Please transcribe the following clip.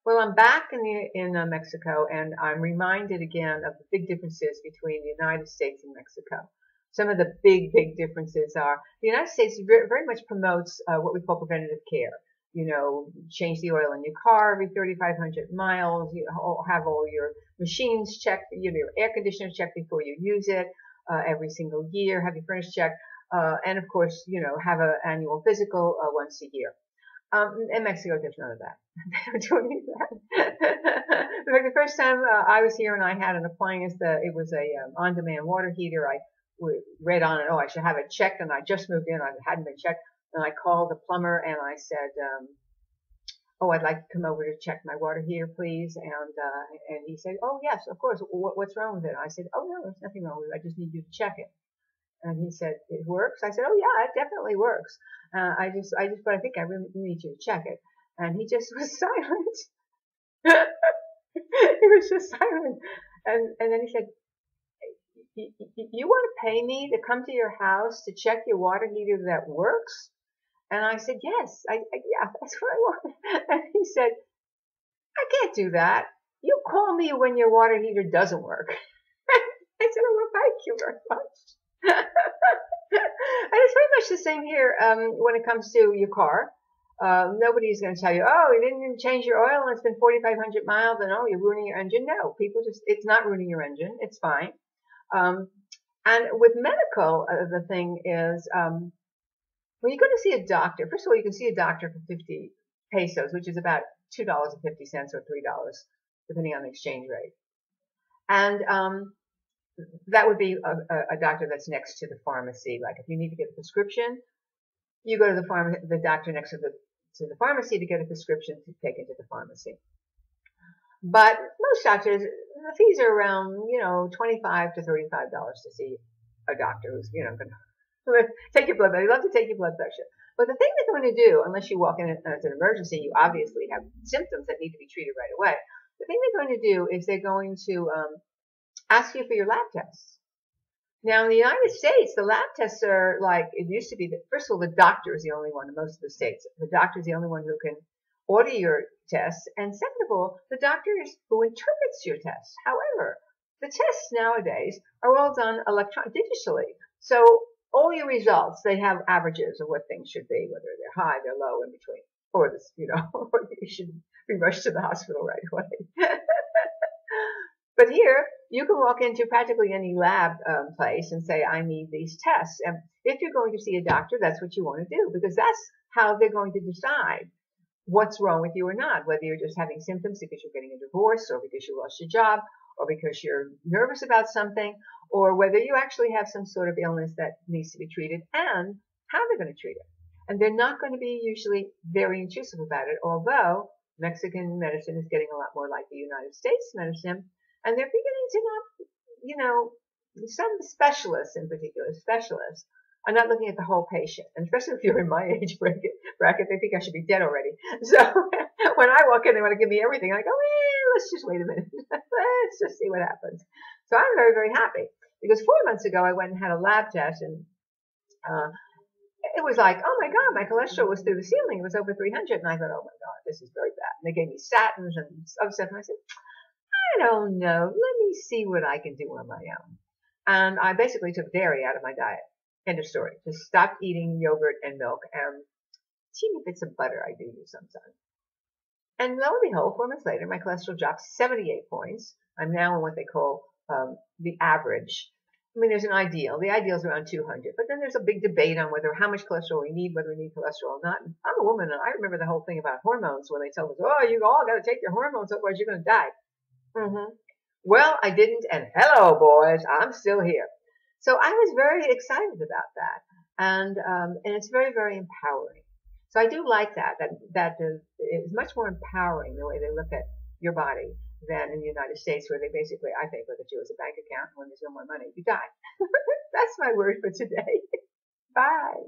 Well, I'm back in Mexico, and I'm reminded again of the big differences between the United States and Mexico. Some of the big differences are the United States very much promotes what we call preventative care. You know, change the oil in your car every 3,500 miles. You have all your machines checked, your air conditioner checked before you use it every single year. Have your furnace checked, and of course, have an annual physical once a year. In Mexico, there's none of that. They don't do any of that. In fact, the first time I was here and I had an appliance, it was a on-demand water heater. I read on it, oh, I should have it checked, and I just moved in. I hadn't been checked, and I called the plumber and I said, oh, I'd like to come over to check my water heater, please. And he said, oh, yes, of course. What's wrong with it? I said, oh, no, there's nothing wrong with it. I just need you to check it. And he said, it works? I said, oh yeah, it definitely works. But I think I really need you to check it. And he just was silent. He was just silent. And then he said, you want to pay me to come to your house to check your water heater that works? And I said, yes, yeah, that's what I want. And he said, I can't do that. You call me when your water heater doesn't work. I said, oh, well, thank you very much. And it's very much the same here when it comes to your car. Nobody's going to tell you, oh, you didn't change your oil and it's been 4,500 miles and oh, you're ruining your engine. No, it's not ruining your engine. It's fine. And with medical, the thing is, when you go to see a doctor, first of all, you can see a doctor for 50 pesos, which is about $2.50 or $3, depending on the exchange rate. And that would be a doctor that's next to the pharmacy. Like if you need to get a prescription, you go to the doctor next to the pharmacy to get a prescription to take into the pharmacy. But most doctors, the fees are around, $25 to $35 to see a doctor who's, going to take your blood pressure. They love to take your blood pressure. But the thing they're going to do, unless you walk in as an emergency, you obviously have symptoms that need to be treated right away. The thing they're going to do is they're going to ask you for your lab tests. Now, in the United States, the lab tests are like, it used to be that, first of all, the doctor is the only one in most of the states. The doctor is the only one who can order your tests. And second of all, the doctor is who interprets your tests. However, the tests nowadays are all done digitally. So all your results, they have averages of what things should be, whether they're high, they're low, in between. Or this, or you should be rushed to the hospital right away. But here, you can walk into practically any lab place and say, I need these tests. And if you're going to see a doctor, that's what you want to do, because that's how they're going to decide what's wrong with you or not, whether you're just having symptoms because you're getting a divorce or because you lost your job or because you're nervous about something, or whether you actually have some sort of illness that needs to be treated and how they're going to treat it. And they're not going to be usually very intrusive about it, although Mexican medicine is getting a lot more like the United States medicine. And they're beginning to some specialists in particular, are not looking at the whole patient. And especially if you're in my age bracket, they think I should be dead already. So when I walk in, they want to give me everything. I go, let's just wait a minute. Let's just see what happens. So I'm very, very happy because 4 months ago, I went and had a lab test and, it was like, oh my God, my cholesterol was through the ceiling. It was over 300. And I thought, oh my God, this is very bad. And they gave me statins and other stuff. And I said, I don't know. Let me see what I can do on my own. And I basically took dairy out of my diet. End of story. Just stopped eating yogurt and milk and teeny bits of butter I do use sometimes. And lo and behold, 4 months later, my cholesterol dropped 78 points. I'm now in what they call the average. I mean, there's an ideal. The ideal is around 200. But then there's a big debate on how much cholesterol we need, whether we need cholesterol or not. And I'm a woman, and I remember the whole thing about hormones when they tell us, oh, you all got to take your hormones, otherwise you're going to die. Well, I didn't, and hello, boys, I'm still here. So I was very excited about that, and it's very, very empowering. So I do like that is much more empowering the way they look at your body than in the United States, where they basically, I think, look at you as a bank account, and when there's no more money, you die. That's my word for today. Bye.